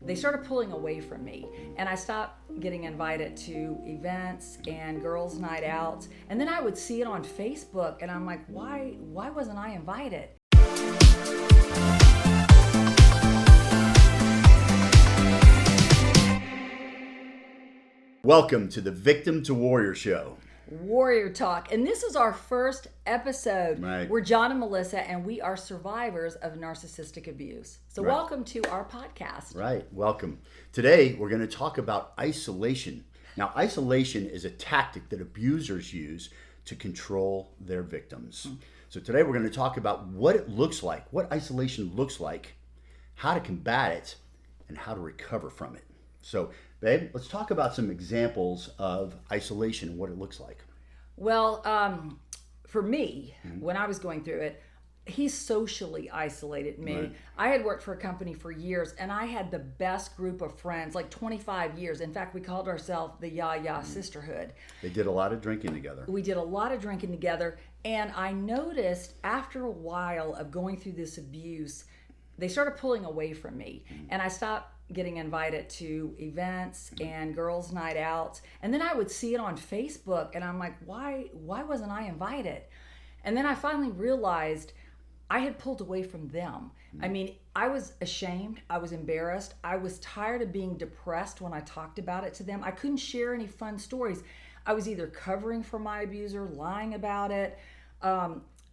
they started pulling away from me, and I stopped getting invited to events and girls' night outs. And then I would see it on Facebook, and I'm like, why wasn't I invited? Welcome to the Victim to Warrior Show. Warrior Talk. And this is our first episode. Right. We're John and Melissa, and we are survivors of narcissistic abuse. So Right. Welcome to our podcast. Right, welcome. Today we're going to talk about isolation. Now, isolation is a tactic that abusers use to control their victims. So today we're going to talk about what it looks like, what isolation looks like, how to combat it, and how to recover from it. So, babe, let's talk about some examples of isolation and what it looks like. Well, for me, when I was going through it, he socially isolated me. Right. I had worked for a company for years, and I had the best group of friends, like 25 years. In fact, we called ourselves the Ya Sisterhood. They did a lot of drinking together. We did a lot of drinking together, and I noticed after a while of going through this abuse, they started pulling away from me, and I stopped getting invited to events and girls' night outs. And then I would see it on Facebook, and I'm like, why wasn't I invited? And then I finally realized I had pulled away from them. I mean, I was ashamed. I was embarrassed. I was tired of being depressed when I talked about it to them. I couldn't share any fun stories. I was either covering for my abuser, lying about it,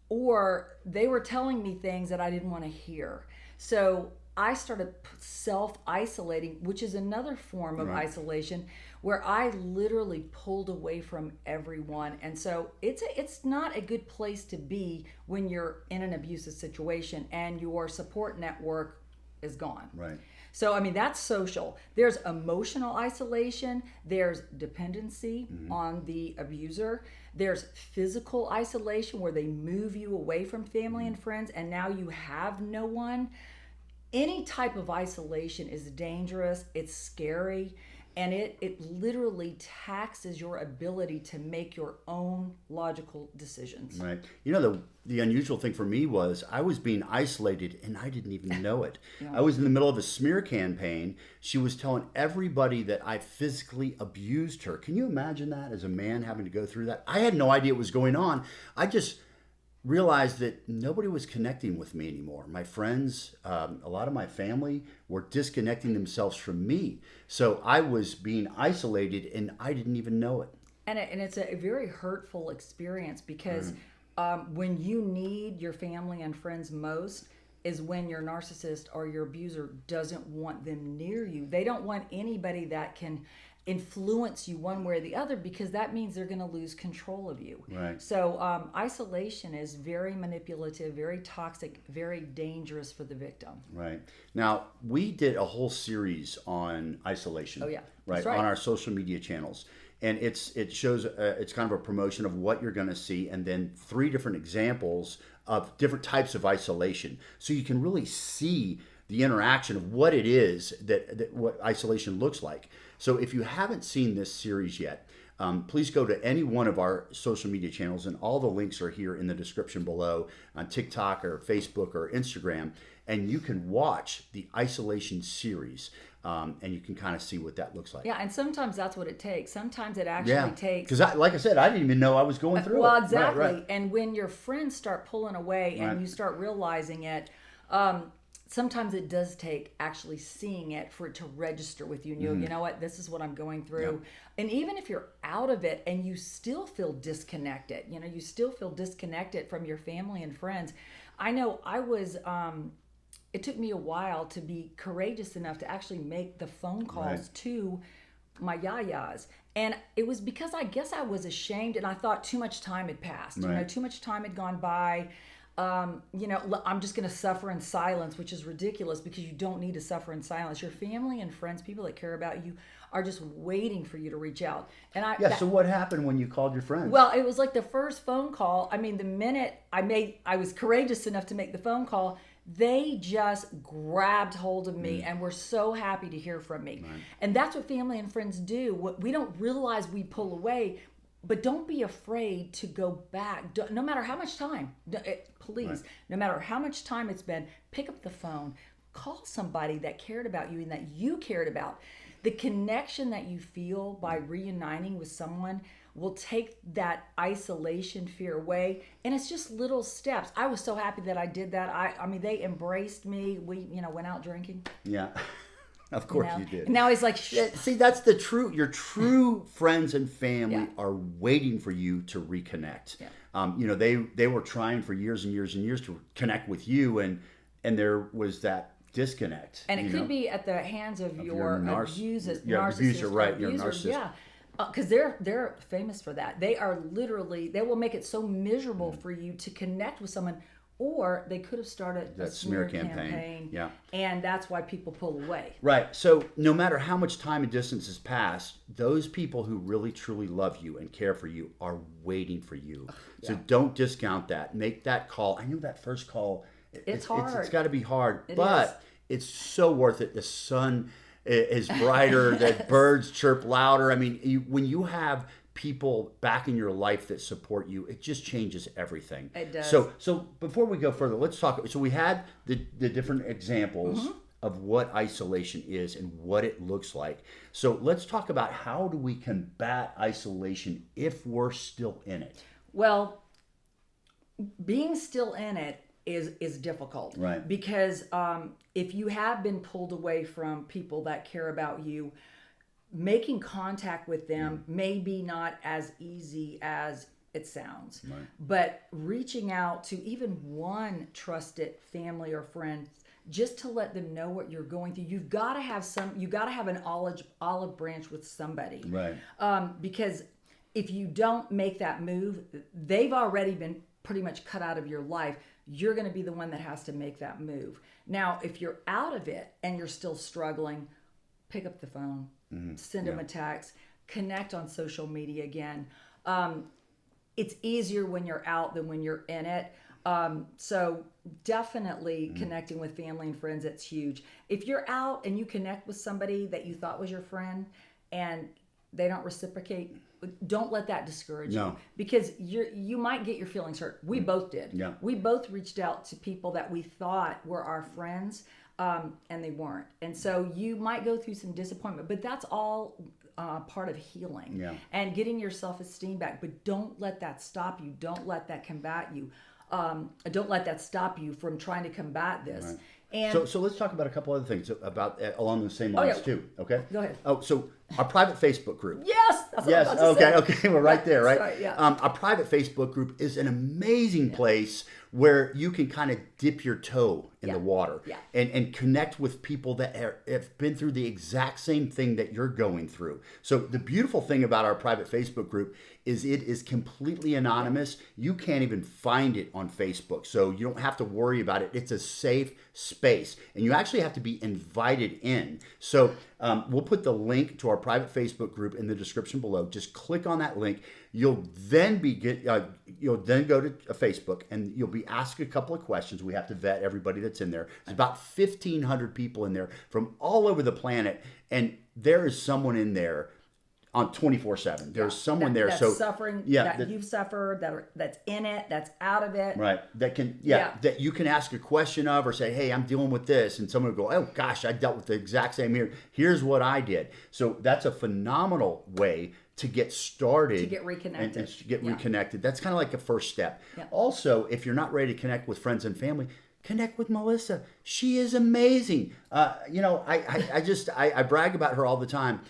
or they were telling me things that I didn't want to hear. So I started self-isolating, which is another form of isolation, where I literally pulled away from everyone. And so it's not a good place to be when you're in an abusive situation and your support network is gone. Right. So, I mean, that's social. There's emotional isolation. There's dependency on the abuser. There's physical isolation, where they move you away from family and friends, and now you have no one. Any type of isolation is dangerous, it's scary, and it literally taxes your ability to make your own logical decisions. Right. You know, the unusual thing for me was I was being isolated and I didn't even know it. Yeah. I was in the middle of a smear campaign. She was telling everybody that I physically abused her. Can you imagine that, as a man having to go through that? I had no idea what was going on. I just realized that nobody was connecting with me anymore. My friends, a lot of my family were disconnecting themselves from me. So I was being isolated and I didn't even know it. And it's a very hurtful experience, because when you need your family and friends most is when your narcissist or your abuser doesn't want them near you. They don't want anybody that can influence you one way or the other, because that means they're going to lose control of you. Right. So isolation is very manipulative, very toxic, very dangerous for the victim. Right. Now, we did a whole series on isolation. Oh, yeah. Right, That's right. on our social media channels. And it shows, it's kind of a promotion of what you're going to see, and then 3 different examples of different types of isolation. So you can really see the interaction of what it is that what isolation looks like. So if you haven't seen this series yet, please go to any one of our social media channels, and all the links are here in the description below on TikTok or Facebook or Instagram, and you can watch the isolation series, and you can kind of see what that looks like. Yeah, and sometimes that's what it takes. Sometimes it actually takes... Because like I said, I didn't even know I was going through it. Well, exactly. Right. And when your friends start pulling away and you start realizing it, sometimes it does take actually seeing it for it to register with you. And you know what, this is what I'm going through. Yep. And even if you're out of it and you still feel disconnected, you still feel disconnected from your family and friends. I know I was, it took me a while to be courageous enough to actually make the phone calls to my yayas. And it was because I guess I was ashamed, and I thought too much time had passed. Too much time had gone by. I'm just going to suffer in silence, which is ridiculous, because you don't need to suffer in silence. Your family and friends, people that care about you, are just waiting for you to reach out. And so what happened when you called your friends? Well, it was like the first phone call. I mean, the minute I was courageous enough to make the phone call, they just grabbed hold of me and were so happy to hear from me. Right. And that's what family and friends do. We don't realize we pull away, but don't be afraid to go back. No matter how much time, please, no matter how much time it's been, pick up the phone, call somebody that cared about you and that you cared about. The connection that you feel by reuniting with someone will take that isolation fear away, and it's just little steps. I was so happy that I did that. I mean, they embraced me. We, went out drinking. Yeah. Of course you did. And now he's like, shit. See, that's your true friends and family are waiting for you to reconnect. Yeah. They were trying for years and years and years to connect with you, and there was that disconnect. And it could be at the hands of your abuser, right? Your narcissist. Yeah. Because they're famous for that. They are literally, they will make it so miserable for you to connect with someone, or they could have started that a smear campaign. Yeah. And that's why people pull away. Right. So no matter how much time and distance has passed, those people who really truly love you and care for you are waiting for you. Yeah. So don't discount that. Make that call. I know that first call, it's hard. It's got to be hard, It but is. it's so worth it. The sun is brighter, the birds chirp louder. I mean, when you have people back in your life that support you, it just changes everything. It does. So before we go further, let's talk. So we had the different examples of what isolation is and what it looks like. So let's talk about how do we combat isolation if we're still in it. Well, being still in it is difficult, Right? Because if you have been pulled away from people that care about you, making contact with them may be not as easy as it sounds. Right. But reaching out to even one trusted family or friend just to let them know what you're going through, you got to have an olive branch with somebody, Right. Because if you don't make that move, they've already been pretty much cut out of your life. You're going to be the one that has to make that move. Now, if you're out of it and you're still struggling, pick up the phone, send them a text, connect on social media again. It's easier when you're out than when you're in it. So definitely connecting with family and friends, it's huge. If you're out and you connect with somebody that you thought was your friend and they don't reciprocate, don't let that discourage you, because you might get your feelings hurt. We both did. Yeah. We both reached out to people that we thought were our friends, and they weren't. And so you might go through some disappointment, but that's all part of healing and getting your self-esteem back. But don't let that stop you. Don't let that combat you. Don't let that stop you from trying to combat this. Right. And so let's talk about a couple other things about along the same lines too. Okay. Go ahead. Oh, so our private Facebook group. Yes. That's what Yes. I was about to say. Okay. We're right there, right? Right, yeah. Our private Facebook group is an amazing place where you can kind of dip your toe in the water and connect with people that have been through the exact same thing that you're going through. So the beautiful thing about our private Facebook group is it is completely anonymous. You can't even find it on Facebook, so you don't have to worry about it. It's a safe space, and you actually have to be invited in. So we'll put the link to our private Facebook group in the description below. Just click on that link. You'll then go to Facebook and you'll be asked a couple of questions. We have to vet everybody that's in there. There's about 1,500 people in there from all over the planet, and there is someone in there on 24/7. There's someone there. That's so suffering. that You've suffered. That's in it. That's out of it. Right. That can that you can ask a question of or say, hey, I'm dealing with this, and someone will go, oh gosh, I dealt with the exact same here. Here's what I did. So that's a phenomenal way to get started, to get reconnected, and to get reconnected. That's kind of like a first step. Yeah. Also, if you're not ready to connect with friends and family, connect with Melissa. She is amazing. I brag about her all the time.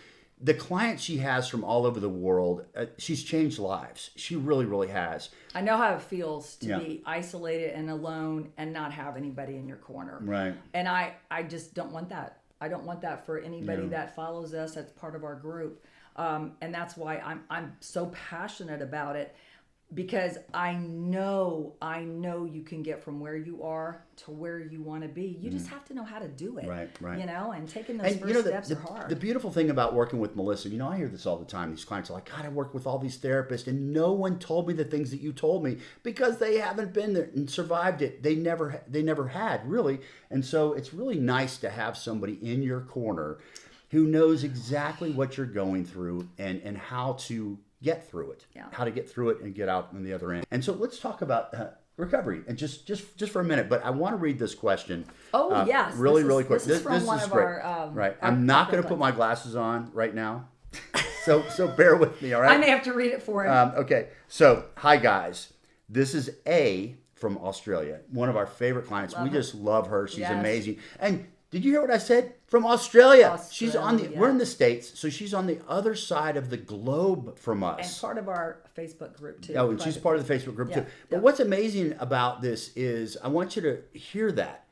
The clients she has from all over the world, she's changed lives. She really, really has. I know how it feels to be isolated and alone and not have anybody in your corner. Right. And I just don't want that. I don't want that for anybody that follows us. That's part of our group. And that's why I'm so passionate about it, because I know you can get from where you are to where you want to be. You just have to know how to do it. Right. And taking those first steps are hard. The beautiful thing about working with Melissa, I hear this all the time. These clients are like, God, I work with all these therapists and no one told me the things that you told me, because they haven't been there and survived it. They never had, really. And so it's really nice to have somebody in your corner who knows exactly what you're going through and how to get through it, how to get through it and get out on the other end. And so let's talk about recovery. And just for a minute, but I want to read this question. Oh, yes. Really quick. This is from one of great. our right. our I'm not going to put my glasses on right now. So bear with me, all right? I may have to read it for him. Okay. So, hi guys. This is A from Australia, one of our favorite clients. We just love her. She's Yes. amazing. And did you hear what I said? From Australia. She's on the. Australia. We're in the States, so she's on the other side of the globe from And us. part of our Facebook group too. Oh, and she's part of the Facebook group Yeah, too. But yeah. what's amazing about this is I want you to hear that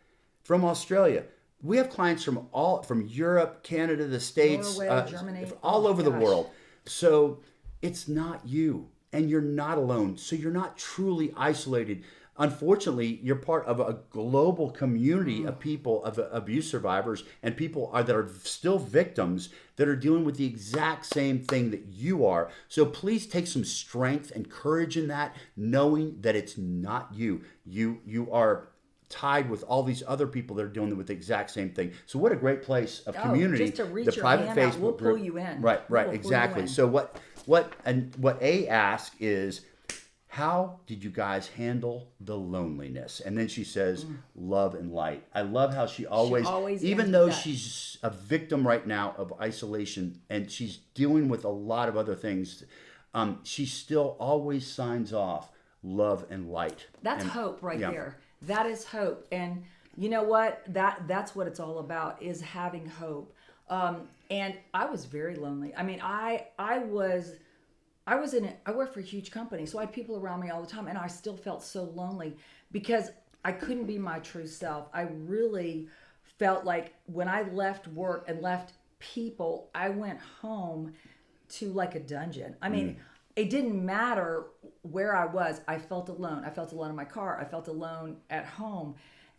from Australia. We have clients from Europe, Canada, the States, Norway, Germany. all Oh, over the gosh. world. So it's not you, and you're not alone. So you're not truly isolated. Unfortunately, you're part of a global community of people, of abuse survivors, and people that are still victims that are dealing with the exact same thing that you are. So please take some strength and courage in that, knowing that it's not you. You are tied with all these other people that are dealing with the exact same thing. So what a great place of community. Just to reach the your private hand Facebook out, we'll group. pull you in. Right, We'll pull you exactly. in. So what A asks is, how did you guys handle the loneliness? And then she says, love and light. I love how she always even ends though with that. she's a victim right now of isolation and she's dealing with a lot of other things, she still always signs off love and light. That's And- hope right yeah. there. That is hope. And you know what? That's what it's all about, is having hope. And I was very lonely. I mean, I worked for a huge company, so I had people around me all the time, and I still felt so lonely because I couldn't be my true self. I really felt like when I left work and left people, I went home to like a dungeon. I mean, it didn't matter where I was. I felt alone. I felt alone in my car. I felt alone at home.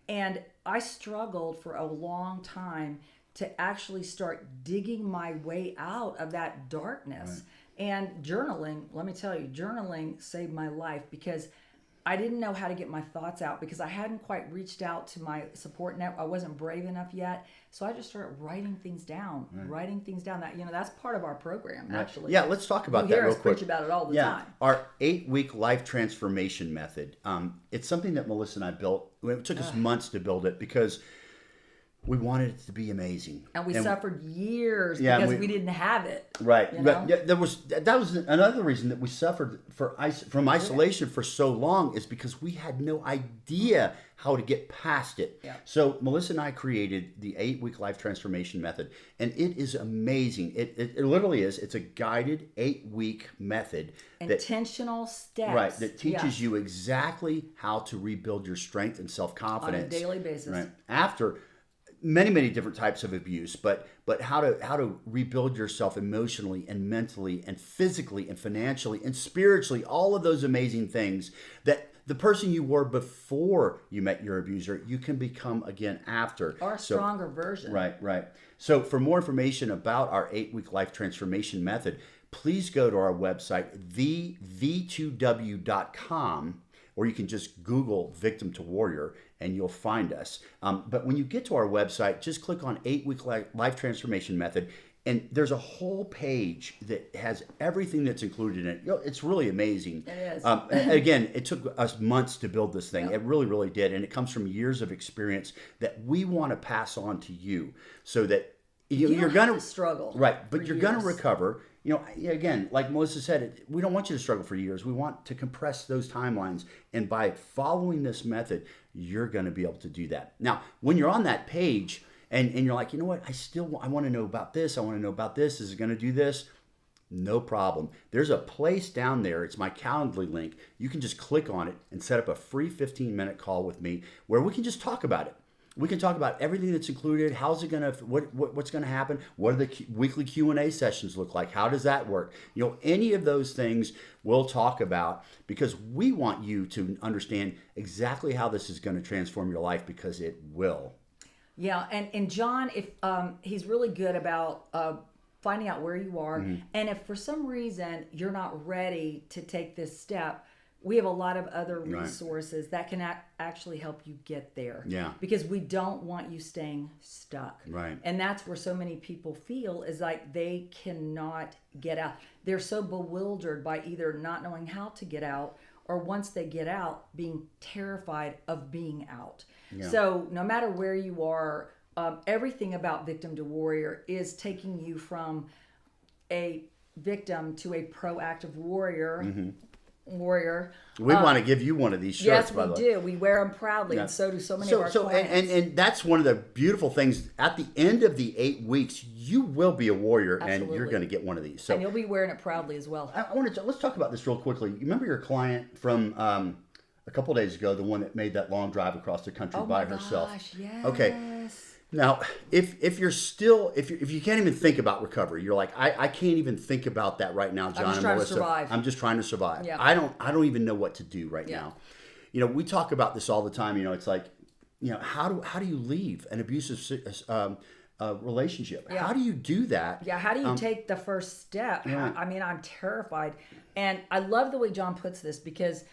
And I struggled for a long time to actually start digging my way out of that darkness. And journaling, let me tell you, journaling saved my life because I didn't know how to get my thoughts out because I hadn't quite reached out to my support network. I wasn't brave enough yet. So I just started writing things down, That, that's part of our program, actually. Yeah, let's talk about You that hear real us quick. preach about it all the time. Our 8-week life transformation method. It's something that Melissa and I built. It took us months to build it because we wanted it to be amazing. And we suffered years Yeah, because we didn't have it. Right. You know? But yeah, that was another reason that we suffered from isolation for so long, is because we had no idea how to get past it. Yeah. So Melissa and I created the 8-week life transformation method, and it is amazing. It literally is. It's a guided 8-week method Intentional steps. Right, that teaches Yes. you exactly how to rebuild your strength and self-confidence On a daily basis. Right. After many different types of abuse, but how to rebuild yourself emotionally and mentally and physically and financially and spiritually, all of those amazing things that the person you were before you met your abuser, you can become again after. Or a stronger version. Right. So for more information about our 8-week life transformation method, please go to our website, v2w.com, or you can just Google Victim to Warrior and you'll find us. But when you get to our website, just click on 8-week life transformation method, and there's a whole page that has everything that's included in it. It's really amazing. It is. Again, it took us months to build this thing. It really did. And it comes from years of experience that we want to pass on to you so that you're going to struggle. Right, but for you're going to years. recover. Again, like Melissa said, we don't want you to struggle for years. We want to compress those timelines. And by following this method, you're going to be able to do that. Now, when you're on that page and you're like, you know what, I want to know about this. I want to know about this. Is it going to do this? No problem. There's a place down there. It's my Calendly link. You can just click on it and set up a free 15-minute call with me where we can just talk about it. We can talk about everything that's included. How's it gonna? What's gonna happen? What do the weekly Q&A sessions look like? How does that work? Any of those things we'll talk about because we want you to understand exactly how this is going to transform your life, because it will. Yeah, and John, if he's really good about finding out where you are, and if for some reason you're not ready to take this step, we have a lot of other resources that can actually help you get there. Yeah. Because we don't want you staying stuck. Right. And that's where so many people feel, is like they cannot get out. They're so bewildered by either not knowing how to get out or once they get out, being terrified of being out. Yeah. So no matter where you are, everything about Victim to Warrior is taking you from a victim to a proactive warrior. Warrior. We want to give you one of these shirts. Yes, by the we way. do. We wear them proudly, and so do so many of our clients. And that's one of the beautiful things. At the end of the 8 weeks, you will be a warrior, and you're going to get one of these. So and you'll be wearing it proudly as well. I want to let's talk about this real quickly. You remember your client from a couple days ago, the one that made that long drive across the country by herself? Yes. Okay. Now, if you're still if you can't even think about recovery, you're like, I can't even think about that right now, John. I'm just trying to survive. I'm just trying to survive. Yeah. I don't even know what to do right now. You know, we talk about this all the time. You know, it's like, you know, how do you leave an abusive relationship? Yeah. How do you do that? Yeah, how do you take the first step? Yeah. I mean, I'm terrified. And I love the way John puts this because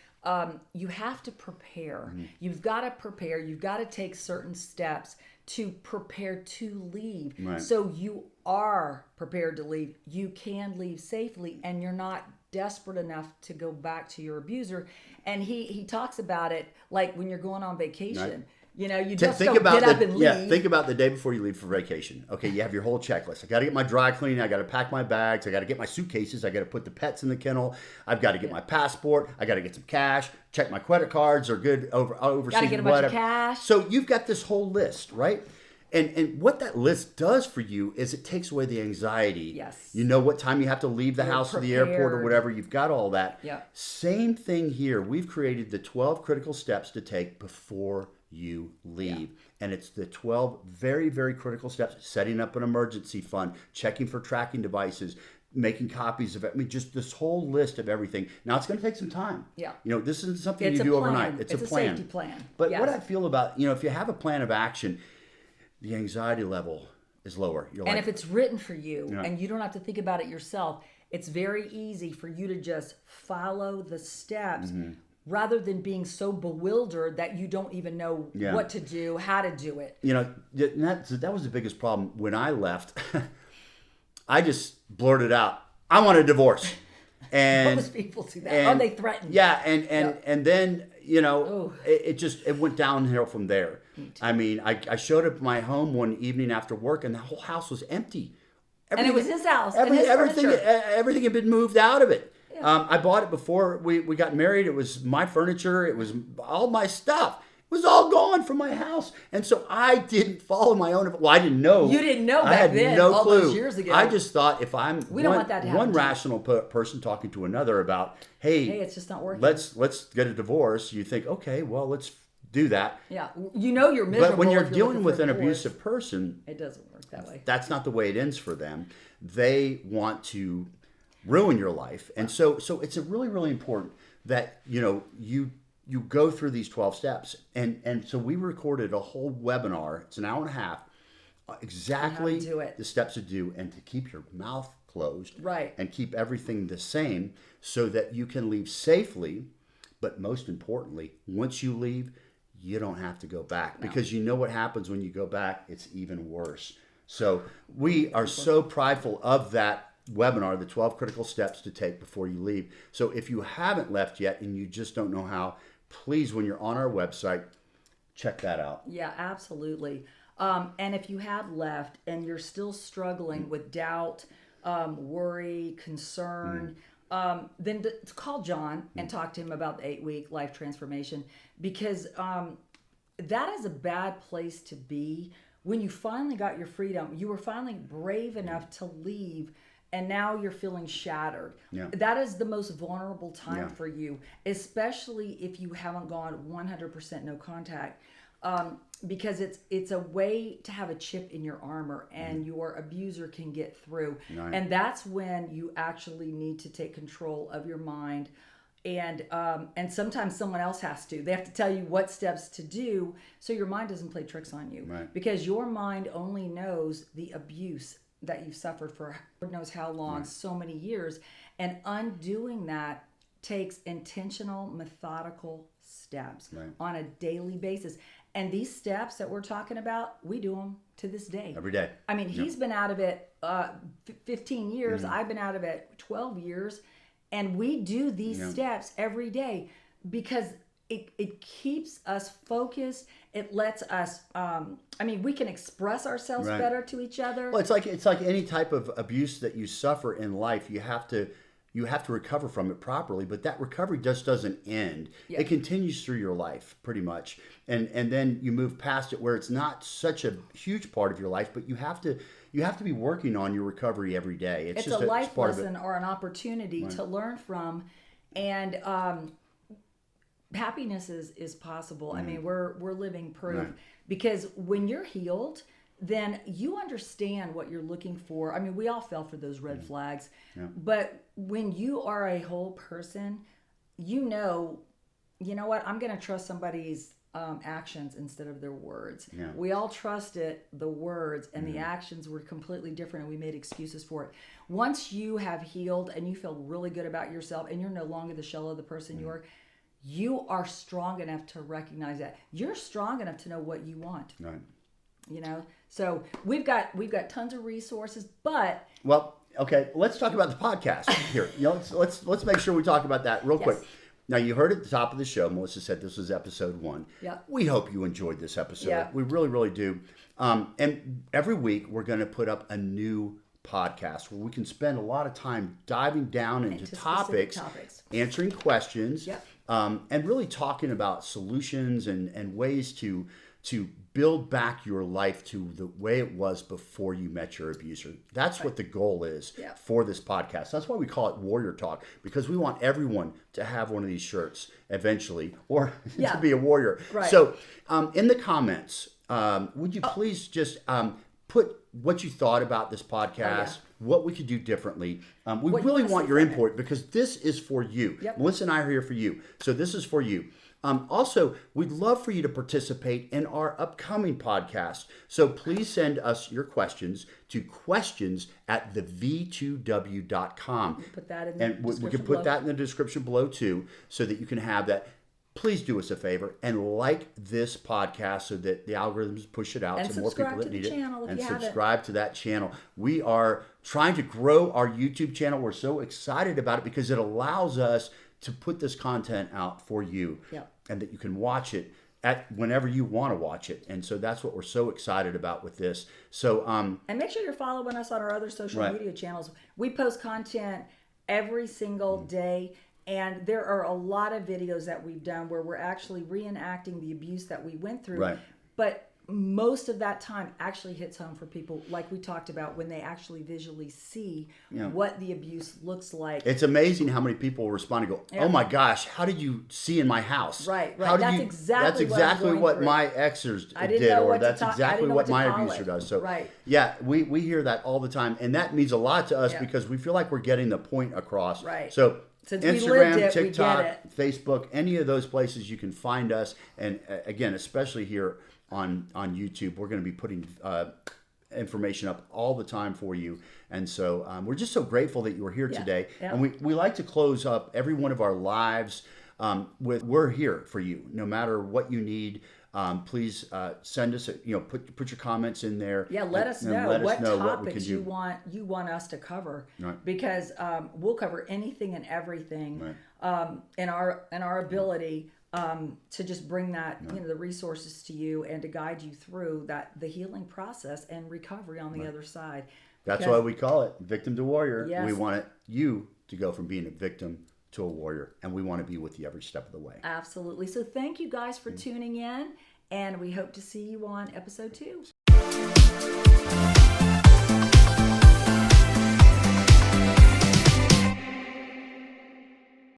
you have to prepare. You've got to prepare. You've got to take certain steps to prepare to leave. Right. So you are prepared to leave. You can leave safely, and you're not desperate enough to go back to your abuser. And he talks about it like when you're going on vacation. Right. You know, you just Think don't about get up and leave. Yeah, think about the day before you leave for vacation. Okay, you have your whole checklist. I got to get my dry cleaning. I got to pack my bags. I got to get my suitcases. I got to put the pets in the kennel. I've got to get my passport. I got to get some cash. Check my credit cards are good overseas. Got to get a bunch of cash. So you've got this whole list, right? And what that list does for you is it takes away the anxiety. Yes. You know what time you have to leave the house or the airport or prepared. whatever. You've got all that. Yeah. Same thing here. We've created the 12 critical steps to take before you leave. Yeah. And it's the 12 very, very critical steps. Setting up an emergency fund, checking for tracking devices, making copies of it. I mean, just this whole list of everything. Now, it's going to take some time. Yeah. You know, this isn't something It's you a do plan. overnight. It's a plan. safety plan. But Yes. what I feel about, you know, if you have a plan of action, the anxiety level is lower. You're And like, if it's written for you Yeah. and you don't have to think about it yourself, it's very easy for you to just follow the steps rather than being so bewildered that you don't even know Yeah. what to do, how to do it. you know, that was the biggest problem when I left. I just blurted out, I want a divorce. And Most people do that. Or they threaten. Yeah, and then, you know, Oh. it went downhill from there. I mean, I showed up at my home one evening after work, and the whole house was empty. And it was his house and his everything, furniture. everything had been moved out of it. I bought it before we got married. It was my furniture. It was all my stuff. It was all gone from my house. And so I didn't follow my own. Well, I didn't know. You didn't know I back had then, no all clue. those years ago. I just thought if I'm We don't want that to happen one to you. rational person talking to another about, hey, It's just not working. let's get a divorce. You think, okay, well, let's do that. Yeah. You know you're miserable. But when you're if dealing looking with for a an divorce. abusive person, It doesn't work that way. that's not the way it ends for them. They want to ruin your life. And so it's really, really important that, you know, you go through these 12 steps. And so we recorded a whole webinar. It's an hour and a half. Exactly How to do it. the steps to do and to keep your mouth closed. Right. And keep everything the same so that you can leave safely. But most importantly, once you leave, you don't have to go back because you know what happens when you go back. It's even worse. So we are so prideful of that webinar, the 12 critical steps to take before you leave. So if you haven't left yet and you just don't know how, please, when you're on our website, check that out. Yeah, absolutely. And if you have left and you're still struggling with doubt, worry, concern, then call John and talk to him about the 8-week life transformation, because that is a bad place to be. When you finally got your freedom, you were finally brave enough to leave, and now you're feeling shattered. Yeah. That is the most vulnerable time Yeah. for you, especially if you haven't gone 100% no contact. Because it's a way to have a chip in your armor, and your abuser can get through. Right. And that's when you actually need to take control of your mind. And sometimes someone else has to. They have to tell you what steps to do so your mind doesn't play tricks on you. Right. Because your mind only knows the abuse that you've suffered for Lord knows how long, so many years. And undoing that takes intentional, methodical steps on a daily basis. And these steps that we're talking about, we do them to this day. Every day. I mean, he's been out of it 15 years. I've been out of it 12 years. And we do these steps every day. because it keeps us focused. It lets us, we can express ourselves Right. better to each other. Well, it's like any type of abuse that you suffer in life. You have to recover from it properly, but that recovery just doesn't end. Yeah. It continues through your life pretty much, and then you move past it where it's not such a huge part of your life, but you have to be working on your recovery every day. It's just a life part of it. lesson or an opportunity to learn from, and happiness is possible. I mean, we're living proof, Right. because when you're healed, then you understand what you're looking for. I mean, we all fell for those red flags, but when you are a whole person, you know what, I'm going to trust somebody's actions instead of their words. Yeah. We all trusted the words, and the actions were completely different, and we made excuses for it. Once you have healed and you feel really good about yourself, and you're no longer the shell of the person you are strong enough to recognize that. You're strong enough to know what you want. Right. So we've got tons of resources, but Well, okay, let's talk about the podcast here. Let's make sure we talk about that real quick. Now, you heard at the top of the show, Melissa said this was episode 1. Yeah. We hope you enjoyed this episode. Yeah. We really, really do. And every week we're going to put up a new podcast where we can spend a lot of time diving down into specific topics, answering questions, and really talking about solutions and ways to build back your life to the way it was before you met your abuser. That's what the goal is for this podcast. That's why we call it Warrior Talk, because we want everyone to have one of these shirts eventually, or to be a warrior. Right. So in the comments, would you please just put what you thought about this podcast, what we could do differently. We What you really wanna want see your from it. input, because this is for you. Yep. Melissa and I are here for you. So this is for you. Also, we'd love for you to participate in our upcoming podcast. So please send us your questions to questions@thev2w.com. Put that in the And we description can put below. that in the description below too, so that you can have that. Please do us a favor and like this podcast so that the algorithms push it out And to more people subscribe that to the need it. channel if And you haven't. subscribe to that channel. We are trying to grow our YouTube channel. We're so excited about it because it allows us to put this content out for you, and that you can watch it at whenever you want to watch it. And so that's what we're so excited about with this. So and make sure you're following us on our other social Right. media channels. We post content every single day, and there are a lot of videos that we've done where we're actually reenacting the abuse that we went through. Right. But most of that time actually hits home for people, like we talked about, when they actually visually see what the abuse looks like. it's amazing how many people respond and go, "Oh my gosh, how did you see in my house?" Right. How did That's you, exactly that's what I'm exactly going what through. my exers I didn't did, know or what to that's I exactly didn't know what to my call abuser it. does. So Right. yeah, we hear that all the time, and that means a lot to us because we feel like we're getting the point across. Right. So Since we Instagram, lived it, we TikTok, get it. Facebook, any of those places you can find us. And again, especially here on YouTube, we're going to be putting information up all the time for you. And so we're just so grateful that you were here today. Yeah. And we like to close up every one of our lives with, we're here for you, no matter what you need. Please send us, put your comments in there. Yeah, let us and know let us what know what we topics can you do. want us to cover, Right. because we'll cover anything and everything in our ability to just bring that the resources to you and to guide you through the healing process and recovery on the other side. That's Because- why we call it Victim to Warrior. Yes. We want you to go from being a victim to a warrior, and we want to be with you every step of the way. Absolutely. So thank you guys for tuning in, and we hope to see you on episode 2.